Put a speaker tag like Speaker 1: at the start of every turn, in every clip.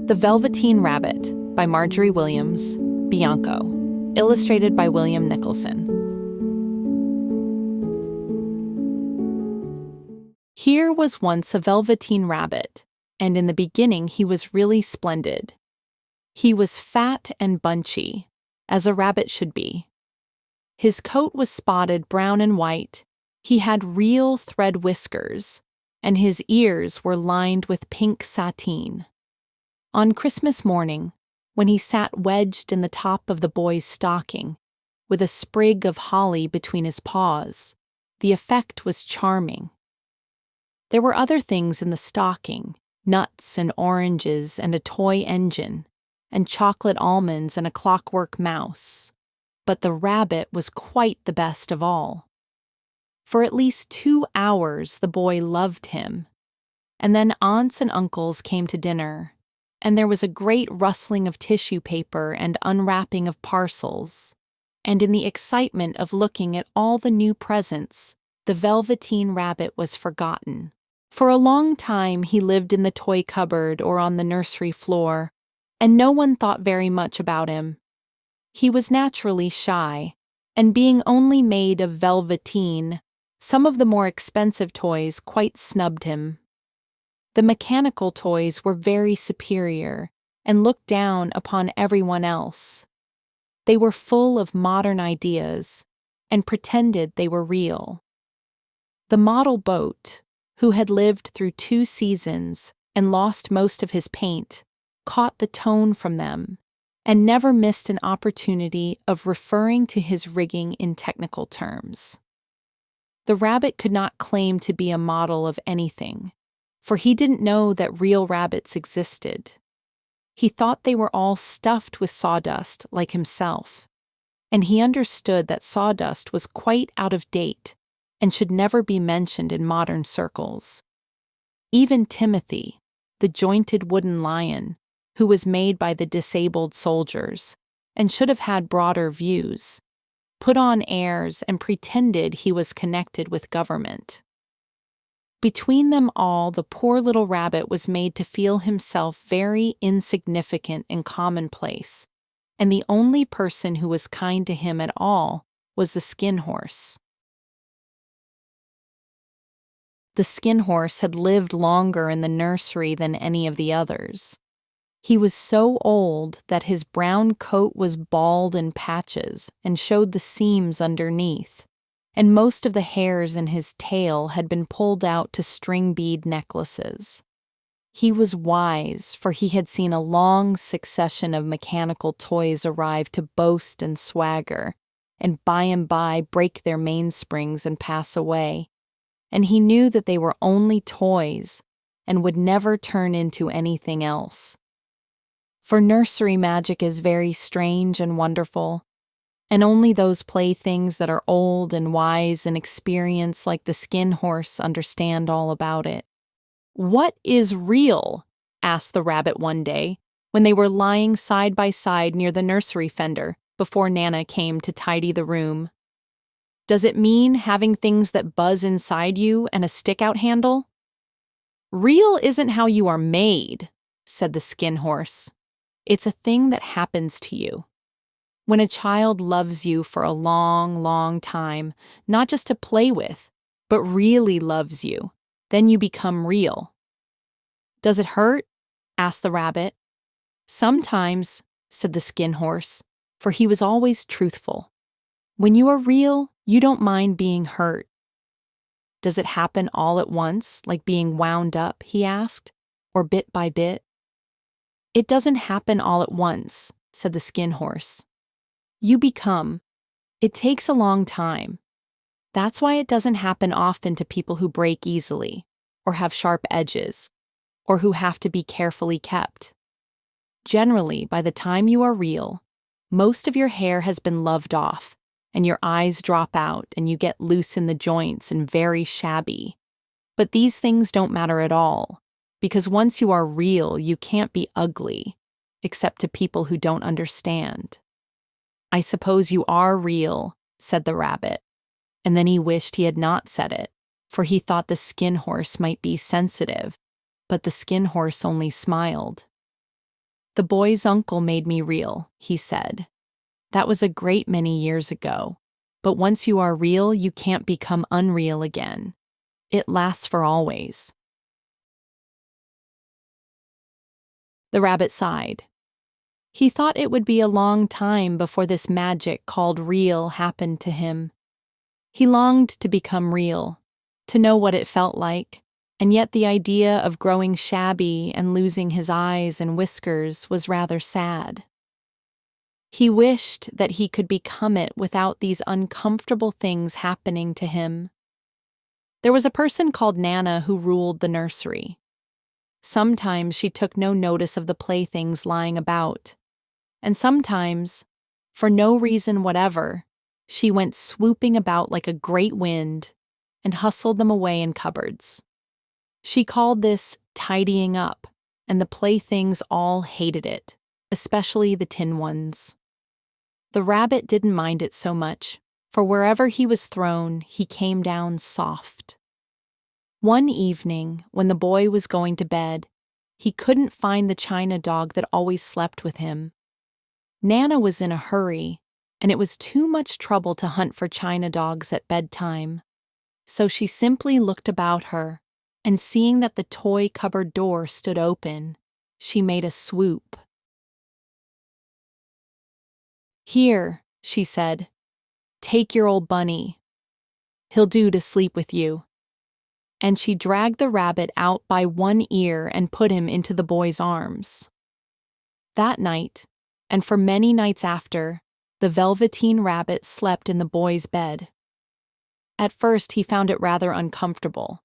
Speaker 1: The Velveteen Rabbit by Margery Williams, Bianco, illustrated by William Nicholson. Here was once a velveteen rabbit, and in the beginning he was really splendid. He was fat and bunchy, as a rabbit should be. His coat was spotted brown and white, he had real thread whiskers, and his ears were lined with pink sateen. On Christmas morning, when he sat wedged in the top of the boy's stocking, with a sprig of holly between his paws, the effect was charming. There were other things in the stocking, nuts and oranges and a toy engine, and chocolate almonds and a clockwork mouse, but the rabbit was quite the best of all. For at least 2 hours the boy loved him, and then aunts and uncles came to dinner, and there was a great rustling of tissue paper and unwrapping of parcels, and in the excitement of looking at all the new presents, the Velveteen Rabbit was forgotten. For a long time he lived in the toy cupboard or on the nursery floor, and no one thought very much about him. He was naturally shy, and being only made of velveteen, some of the more expensive toys quite snubbed him. The mechanical toys were very superior and looked down upon everyone else. They were full of modern ideas and pretended they were real. The model boat, who had lived through 2 seasons and lost most of his paint, caught the tone from them and never missed an opportunity of referring to his rigging in technical terms. The rabbit could not claim to be a model of anything, for he didn't know that real rabbits existed. He thought they were all stuffed with sawdust like himself, and he understood that sawdust was quite out of date and should never be mentioned in modern circles. Even Timothy, the jointed wooden lion, who was made by the disabled soldiers and should have had broader views, put on airs and pretended he was connected with government. Between them all, the poor little rabbit was made to feel himself very insignificant and commonplace, and the only person who was kind to him at all was the skin horse. The skin horse had lived longer in the nursery than any of the others. He was so old that his brown coat was bald in patches and showed the seams underneath, and most of the hairs in his tail had been pulled out to string bead necklaces. He was wise, for he had seen a long succession of mechanical toys arrive to boast and swagger, and by break their mainsprings and pass away, and he knew that they were only toys and would never turn into anything else. For nursery magic is very strange and wonderful, and only those playthings that are old and wise and experienced like the skin horse understand all about it. "What is real?" asked the rabbit one day, when they were lying side by side near the nursery fender before Nana came to tidy the room. "Does it mean having things that buzz inside you and a stick-out handle?" "Real isn't how you are made," said the skin horse. "It's a thing that happens to you. When a child loves you for a long, long time, not just to play with, but really loves you, then you become real." "Does it hurt?" asked the rabbit. "Sometimes," said the skin horse, for he was always truthful. "When you are real, you don't mind being hurt." "Does it happen all at once, like being wound up?" he asked, "or bit by bit?" "It doesn't happen all at once," said the skin horse. "You become. It takes a long time. That's why it doesn't happen often to people who break easily, or have sharp edges, or who have to be carefully kept. Generally, by the time you are real, most of your hair has been loved off, and your eyes drop out, and you get loose in the joints and very shabby. But these things don't matter at all, because once you are real, you can't be ugly, except to people who don't understand." "I suppose you are real," said the rabbit, and then he wished he had not said it, for he thought the skin horse might be sensitive, but the skin horse only smiled. "The boy's uncle made me real," he said. "That was a great many years ago. But once you are real, you can't become unreal again. It lasts for always." The rabbit sighed. He thought it would be a long time before this magic called real happened to him. He longed to become real, to know what it felt like, and yet the idea of growing shabby and losing his eyes and whiskers was rather sad. He wished that he could become it without these uncomfortable things happening to him. There was a person called Nana who ruled the nursery. Sometimes she took no notice of the playthings lying about, and sometimes, for no reason whatever, she went swooping about like a great wind and hustled them away in cupboards. She called this tidying up, and the playthings all hated it, especially the tin ones. The rabbit didn't mind it so much, for wherever he was thrown, he came down soft. One evening, when the boy was going to bed, he couldn't find the china dog that always slept with him. Nana was in a hurry, and it was too much trouble to hunt for china dogs at bedtime. So she simply looked about her, and seeing that the toy cupboard door stood open, she made a swoop. "Here," she said, "take your old bunny. He'll do to sleep with you." And she dragged the rabbit out by one ear and put him into the boy's arms. That night, and for many nights after, the Velveteen Rabbit slept in the boy's bed. At first he found it rather uncomfortable,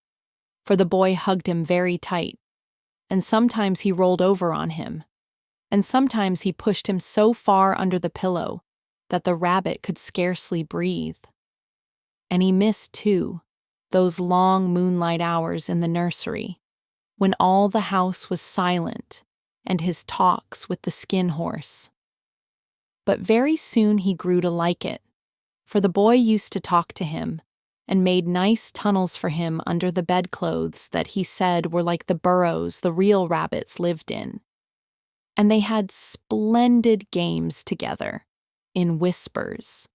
Speaker 1: for the boy hugged him very tight, and sometimes he rolled over on him, and sometimes he pushed him so far under the pillow that the rabbit could scarcely breathe. And he missed, too, those long moonlight hours in the nursery, when all the house was silent, and his talks with the skin horse. But very soon he grew to like it, for the boy used to talk to him, and made nice tunnels for him under the bedclothes that he said were like the burrows the real rabbits lived in. And they had splendid games together, in whispers,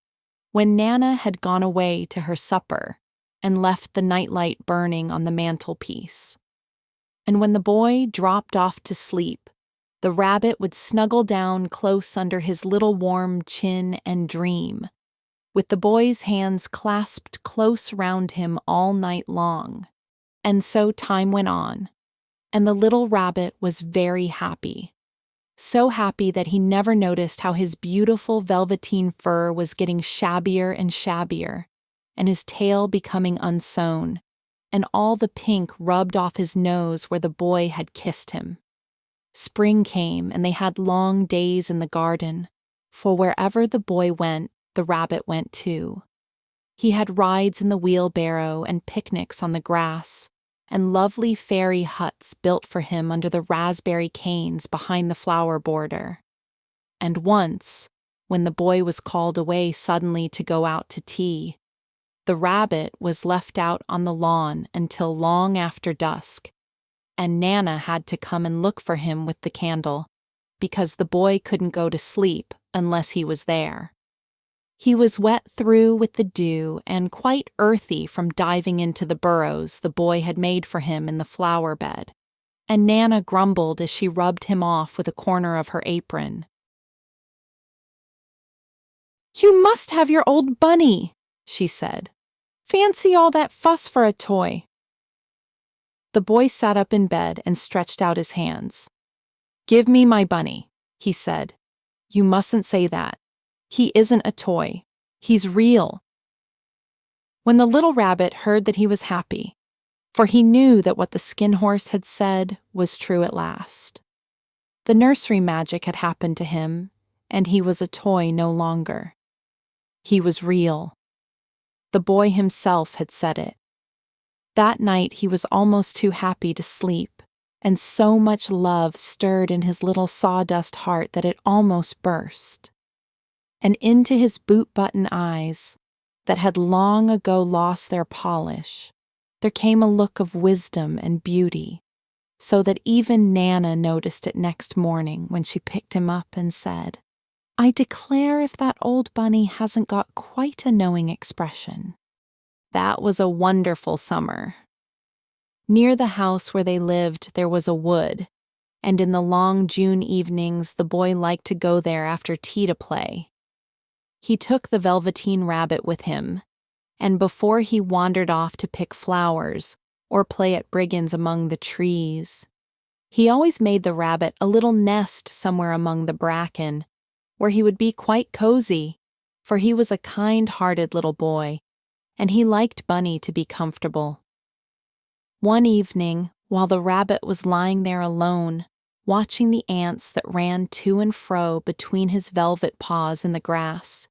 Speaker 1: when Nana had gone away to her supper and left the nightlight burning on the mantelpiece. And when the boy dropped off to sleep, the rabbit would snuggle down close under his little warm chin and dream, with the boy's hands clasped close round him all night long. And so time went on, and the little rabbit was very happy. So happy that he never noticed how his beautiful velveteen fur was getting shabbier and shabbier, and his tail becoming unsewn, and all the pink rubbed off his nose where the boy had kissed him. Spring came, and they had long days in the garden, for wherever the boy went, the rabbit went too. He had rides in the wheelbarrow and picnics on the grass, and lovely fairy huts built for him under the raspberry canes behind the flower border. And once, when the boy was called away suddenly to go out to tea, the rabbit was left out on the lawn until long after dusk, and Nana had to come and look for him with the candle, because the boy couldn't go to sleep unless he was there. He was wet through with the dew and quite earthy from diving into the burrows the boy had made for him in the flower bed, and Nana grumbled as she rubbed him off with a corner of her apron. "You must have your old bunny," she said. "Fancy all that fuss for a toy." The boy sat up in bed and stretched out his hands. "Give me my bunny," he said. "You mustn't say that. He isn't a toy. He's real." When the little rabbit heard that he was happy, for he knew that what the skin horse had said was true at last. The nursery magic had happened to him, and he was a toy no longer. He was real. The boy himself had said it. That night he was almost too happy to sleep, and so much love stirred in his little sawdust heart that it almost burst. And into his boot-button eyes, that had long ago lost their polish, there came a look of wisdom and beauty, so that even Nana noticed it next morning when she picked him up and said, "I declare if that old bunny hasn't got quite a knowing expression." That was a wonderful summer. Near the house where they lived, there was a wood, and in the long June evenings, the boy liked to go there after tea to play. He took the Velveteen Rabbit with him, and before he wandered off to pick flowers or play at brigands among the trees, he always made the rabbit a little nest somewhere among the bracken, where he would be quite cozy, for he was a kind-hearted little boy, and he liked Bunny to be comfortable. One evening, while the rabbit was lying there alone, watching the ants that ran to and fro between his velvet paws in the grass,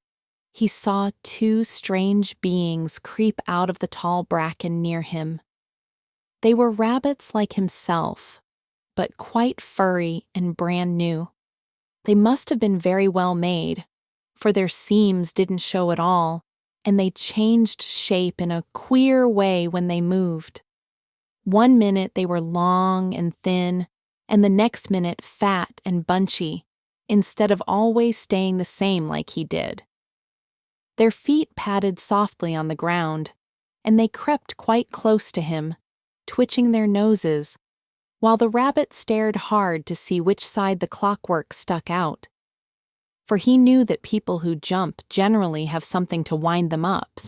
Speaker 1: he saw two strange beings creep out of the tall bracken near him. They were rabbits like himself, but quite furry and brand new. They must have been very well made, for their seams didn't show at all, and they changed shape in a queer way when they moved. One minute they were long and thin, and the next minute fat and bunchy, instead of always staying the same like he did. Their feet padded softly on the ground, and they crept quite close to him, twitching their noses, while the rabbit stared hard to see which side the clockwork stuck out. For he knew that people who jump generally have something to wind them up,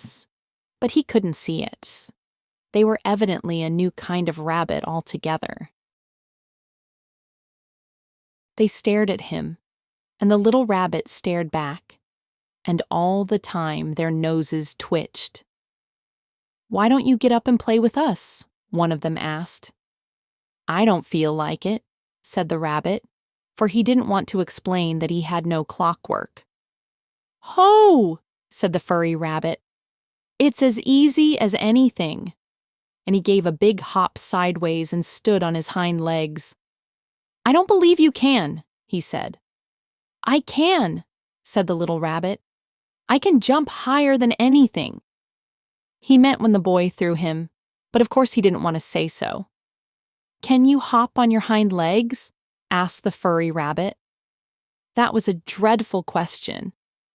Speaker 1: but he couldn't see it. They were evidently a new kind of rabbit altogether. They stared at him, and the little rabbit stared back, and all the time their noses twitched. "Why don't you get up and play with us?" one of them asked. "I don't feel like it," said the rabbit, for he didn't want to explain that he had no clockwork. "Ho!" said the furry rabbit. "It's as easy as anything." And he gave a big hop sideways and stood on his hind legs. "I don't believe you can," he said. "I can," said the little rabbit. "I can jump higher than anything." He meant when the boy threw him, but of course he didn't want to say so. "Can you hop on your hind legs?" asked the furry rabbit. That was a dreadful question,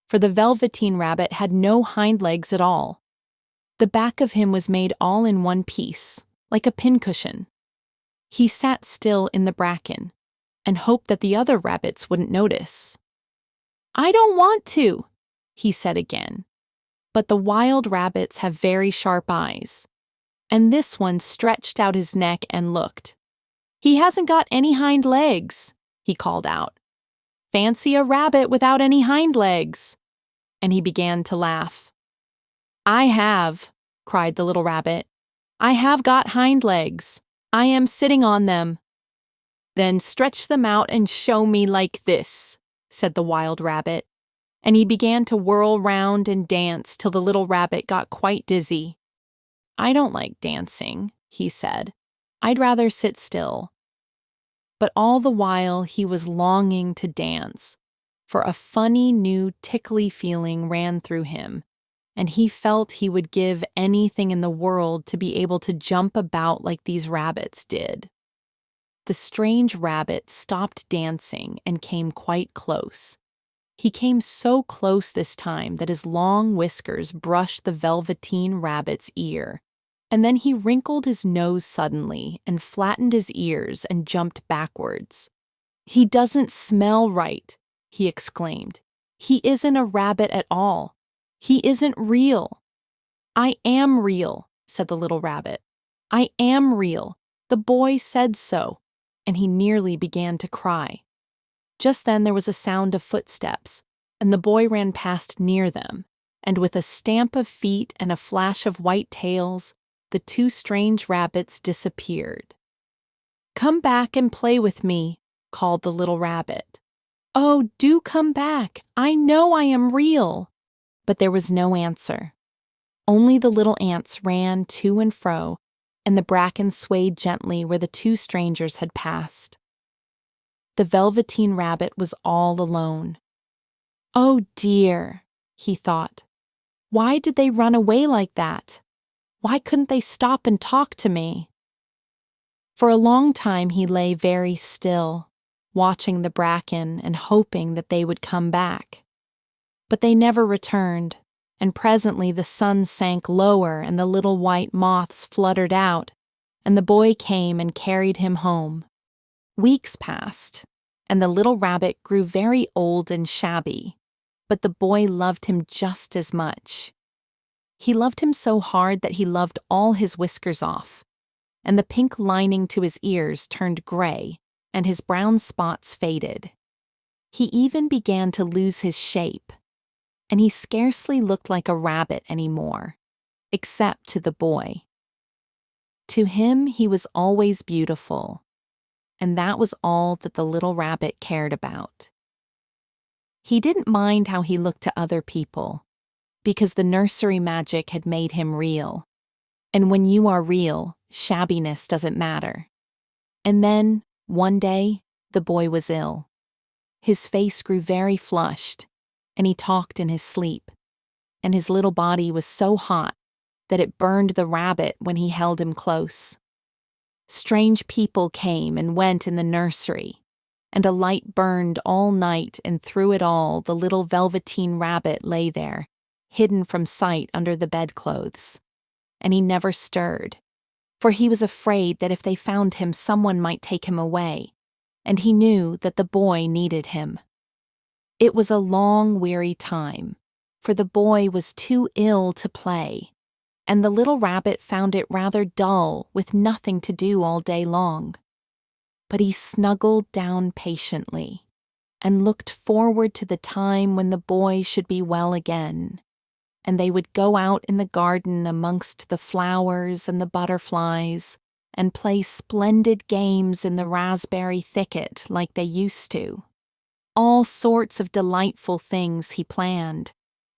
Speaker 1: for the Velveteen Rabbit had no hind legs at all. The back of him was made all in one piece, like a pincushion. He sat still in the bracken and hoped that the other rabbits wouldn't notice. "I don't want to," he said again. But the wild rabbits have very sharp eyes, and this one stretched out his neck and looked. "He hasn't got any hind legs," he called out. "Fancy a rabbit without any hind legs." And he began to laugh. "I have," cried the little rabbit. "I have got hind legs. I am sitting on them." "Then stretch them out and show me like this," said the wild rabbit. And he began to whirl round and dance till the little rabbit got quite dizzy. "I don't like dancing," he said. "I'd rather sit still." But all the while he was longing to dance, for a funny new tickly feeling ran through him, and he felt he would give anything in the world to be able to jump about like these rabbits did. The strange rabbit stopped dancing and came quite close. He came so close this time that his long whiskers brushed the Velveteen Rabbit's ear, and then he wrinkled his nose suddenly and flattened his ears and jumped backwards. "He doesn't smell right," he exclaimed. "He isn't a rabbit at all. He isn't real." "I am real," said the little rabbit. "I am real. The boy said so," and he nearly began to cry. Just then there was a sound of footsteps, and the boy ran past near them, and with a stamp of feet and a flash of white tails, the two strange rabbits disappeared. "Come back and play with me," called the little rabbit. "Oh, do come back. I know I am real." But there was no answer. Only the little ants ran to and fro, and the bracken swayed gently where the two strangers had passed. The Velveteen Rabbit was all alone. "Oh dear," he thought. "Why did they run away like that? Why couldn't they stop and talk to me?" For a long time he lay very still, watching the bracken and hoping that they would come back. But they never returned, and presently the sun sank lower and the little white moths fluttered out, and the boy came and carried him home. Weeks passed, and the little rabbit grew very old and shabby, but the boy loved him just as much. He loved him so hard that he loved all his whiskers off, and the pink lining to his ears turned gray, and his brown spots faded. He even began to lose his shape, and he scarcely looked like a rabbit anymore, except to the boy. To him, he was always beautiful, and that was all that the little rabbit cared about. He didn't mind how he looked to other people, because the nursery magic had made him real. And when you are real, shabbiness doesn't matter. And then, one day, the boy was ill. His face grew very flushed, and he talked in his sleep, and his little body was so hot that it burned the rabbit when he held him close. Strange people came and went in the nursery, and a light burned all night, and through it all the little Velveteen Rabbit lay there, hidden from sight under the bedclothes. And he never stirred, for he was afraid that if they found him someone might take him away, and he knew that the boy needed him. It was a long, weary time, for the boy was too ill to play, and the little rabbit found it rather dull with nothing to do all day long. But he snuggled down patiently, and looked forward to the time when the boy should be well again, and they would go out in the garden amongst the flowers and the butterflies, and play splendid games in the raspberry thicket like they used to. All sorts of delightful things he planned,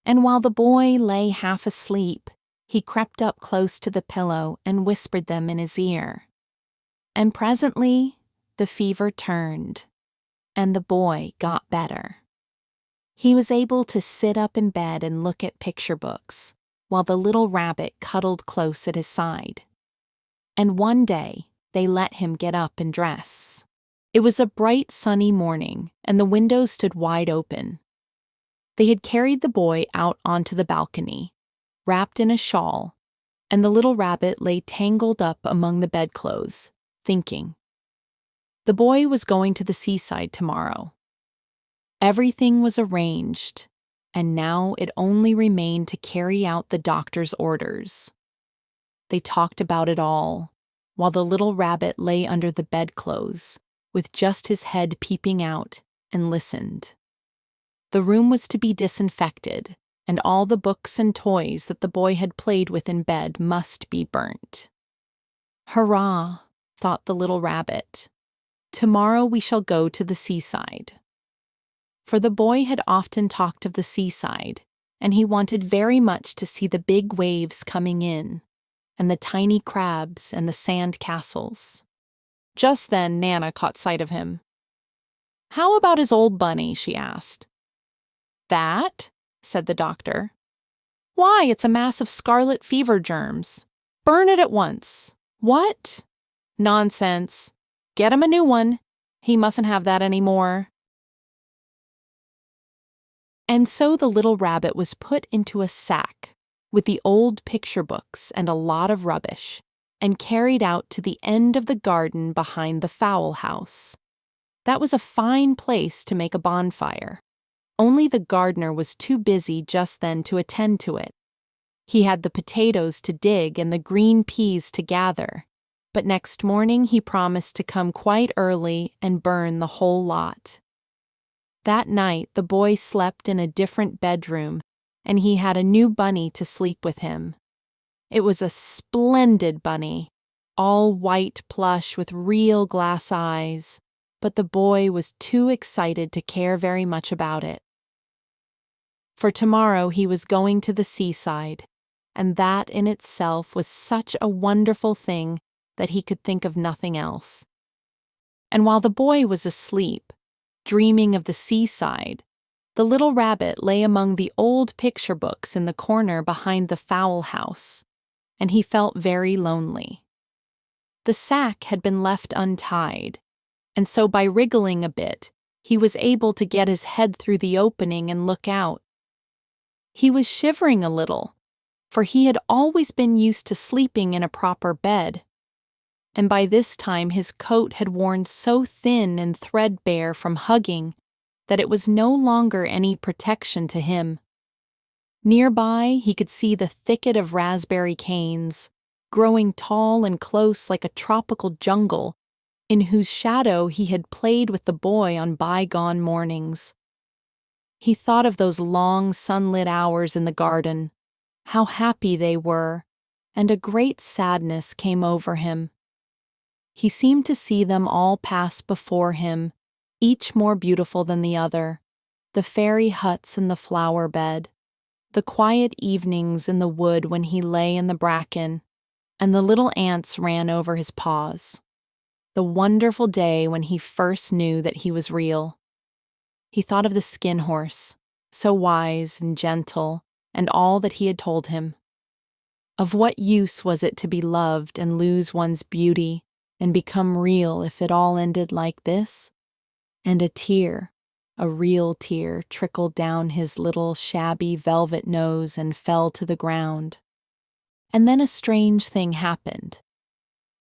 Speaker 1: and while the boy lay half asleep, he crept up close to the pillow and whispered them in his ear. And presently the fever turned, and the boy got better. He was able to sit up in bed and look at picture books, while the little rabbit cuddled close at his side. And one day, they let him get up and dress. It was a bright, sunny morning, and the windows stood wide open. They had carried the boy out onto the balcony, wrapped in a shawl, and the little rabbit lay tangled up among the bedclothes, thinking. The boy was going to the seaside tomorrow. Everything was arranged, and now it only remained to carry out the doctor's orders. They talked about it all, while the little rabbit lay under the bedclothes, with just his head peeping out, and listened. The room was to be disinfected, and all the books and toys that the boy had played with in bed must be burnt. "Hurrah," thought the little rabbit. "Tomorrow we shall go to the seaside." For the boy had often talked of the seaside, and he wanted very much to see the big waves coming in, and the tiny crabs and the sand castles. Just then Nana caught sight of him. "How about his old bunny?" she asked. "That?" said the doctor. "Why, it's a mass of scarlet fever germs. Burn it at once." "What?" "Nonsense. Get him a new one. He mustn't have that any more." And so the little rabbit was put into a sack with the old picture books and a lot of rubbish, and carried out to the end of the garden behind the fowl house. That was a fine place to make a bonfire. Only the gardener was too busy just then to attend to it. He had the potatoes to dig and the green peas to gather, but next morning he promised to come quite early and burn the whole lot. That night the boy slept in a different bedroom, and he had a new bunny to sleep with him. It was a splendid bunny, all white plush with real glass eyes, but the boy was too excited to care very much about it. For tomorrow he was going to the seaside, and that in itself was such a wonderful thing that he could think of nothing else. And while the boy was asleep, dreaming of the seaside, the little rabbit lay among the old picture books in the corner behind the fowl house, and he felt very lonely. The sack had been left untied, and so by wriggling a bit, he was able to get his head through the opening and look out. He was shivering a little, for he had always been used to sleeping in a proper bed, and by this time his coat had worn so thin and threadbare from hugging that it was no longer any protection to him. Nearby, he could see the thicket of raspberry canes, growing tall and close like a tropical jungle, in whose shadow he had played with the boy on bygone mornings. He thought of those long sunlit hours in the garden, how happy they were, and a great sadness came over him. He seemed to see them all pass before him, each more beautiful than the other, the fairy huts in the flower bed, the quiet evenings in the wood when he lay in the bracken, and the little ants ran over his paws. The wonderful day when he first knew that he was real. He thought of the skin horse, so wise and gentle, and all that he had told him. Of what use was it to be loved and lose one's beauty and become real if it all ended like this? And a tear, a real tear, trickled down his little shabby velvet nose and fell to the ground. And then a strange thing happened.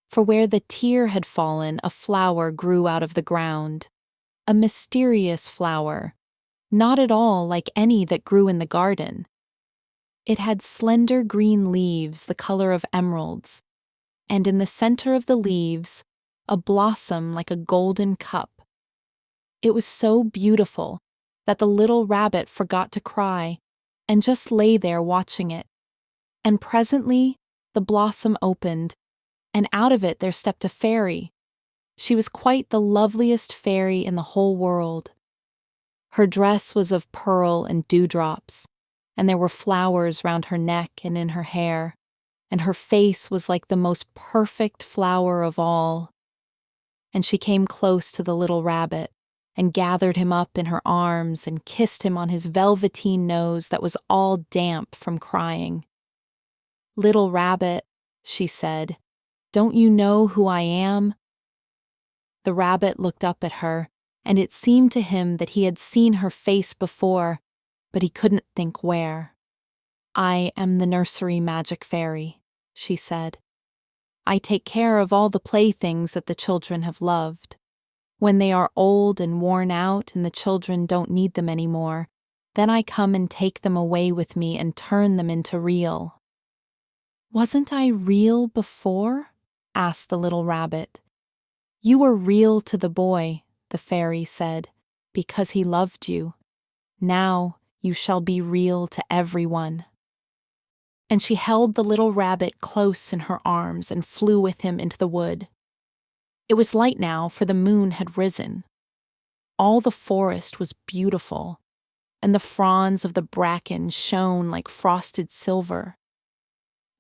Speaker 1: For where the tear had fallen, a flower grew out of the ground, a mysterious flower, not at all like any that grew in the garden. It had slender green leaves the color of emeralds, and in the center of the leaves, a blossom like a golden cup. It was so beautiful that the little rabbit forgot to cry and just lay there watching it. And presently, the blossom opened, and out of it there stepped a fairy. She was quite the loveliest fairy in the whole world. Her dress was of pearl and dewdrops, and there were flowers round her neck and in her hair, and her face was like the most perfect flower of all. And she came close to the little rabbit, and gathered him up in her arms and kissed him on his velveteen nose that was all damp from crying. "Little rabbit," she said, "don't you know who I am?" The rabbit looked up at her, and it seemed to him that he had seen her face before, but he couldn't think where. "I am the nursery magic fairy," she said. "I take care of all the playthings that the children have loved. When they are old and worn out and the children don't need them anymore, then I come and take them away with me and turn them into real." "Wasn't I real before?" asked the little rabbit. "You were real to the boy," the fairy said, "because he loved you. Now you shall be real to everyone." And she held the little rabbit close in her arms and flew with him into the wood. It was light now, for the moon had risen. All the forest was beautiful, and the fronds of the bracken shone like frosted silver.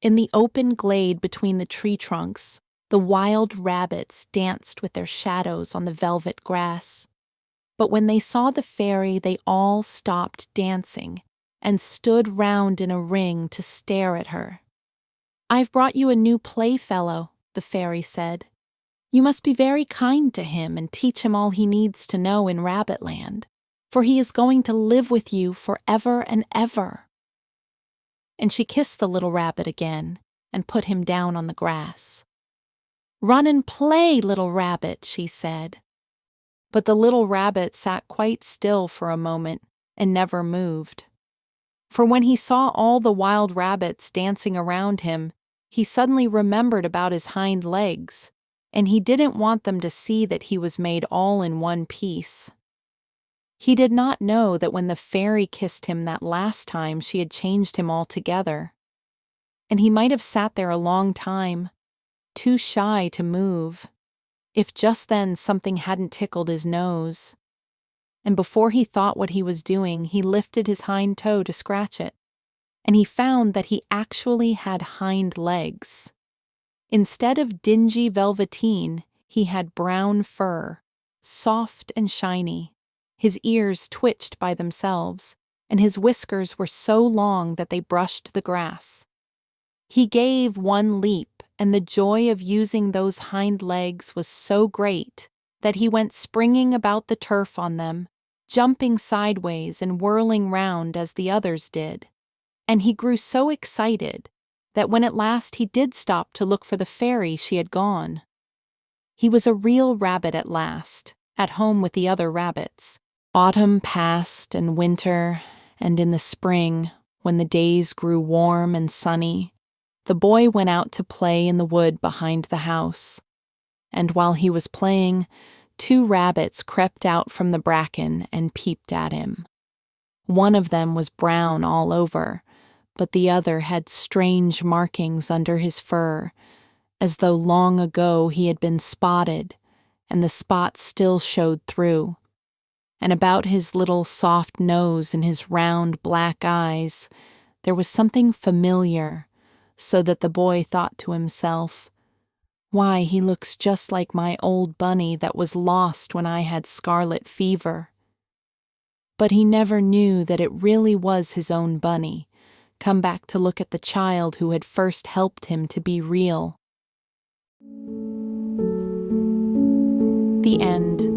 Speaker 1: In the open glade between the tree trunks, the wild rabbits danced with their shadows on the velvet grass. But when they saw the fairy, they all stopped dancing and stood round in a ring to stare at her. "I've brought you a new playfellow," the fairy said. "You must be very kind to him and teach him all he needs to know in Rabbitland, for he is going to live with you forever and ever." And she kissed the little rabbit again and put him down on the grass. "Run and play, little rabbit," she said. But the little rabbit sat quite still for a moment and never moved. For when he saw all the wild rabbits dancing around him, he suddenly remembered about his hind legs, and he didn't want them to see that he was made all in one piece. He did not know that when the fairy kissed him that last time she had changed him altogether. And he might have sat there a long time, too shy to move, if just then something hadn't tickled his nose. And before he thought what he was doing, he lifted his hind toe to scratch it, and he found that he actually had hind legs. Instead of dingy velveteen, he had brown fur, soft and shiny. His ears twitched by themselves, and his whiskers were so long that they brushed the grass. He gave one leap and the joy of using those hind legs was so great that he went springing about the turf on them, jumping sideways and whirling round as the others did. And he grew so excited that when at last he did stop to look for the fairy, she had gone. He was a real rabbit at last, at home with the other rabbits. Autumn passed and winter, and in the spring, when the days grew warm and sunny, the boy went out to play in the wood behind the house. And while he was playing, 2 rabbits crept out from the bracken and peeped at him. One of them was brown all over, but the other had strange markings under his fur, as though long ago he had been spotted, and the spots still showed through. And about his little soft nose and his round black eyes, there was something familiar, so that the boy thought to himself, "Why, he looks just like my old bunny that was lost when I had scarlet fever." But he never knew that it really was his own bunny, come back to look at the child who had first helped him to be real. The end.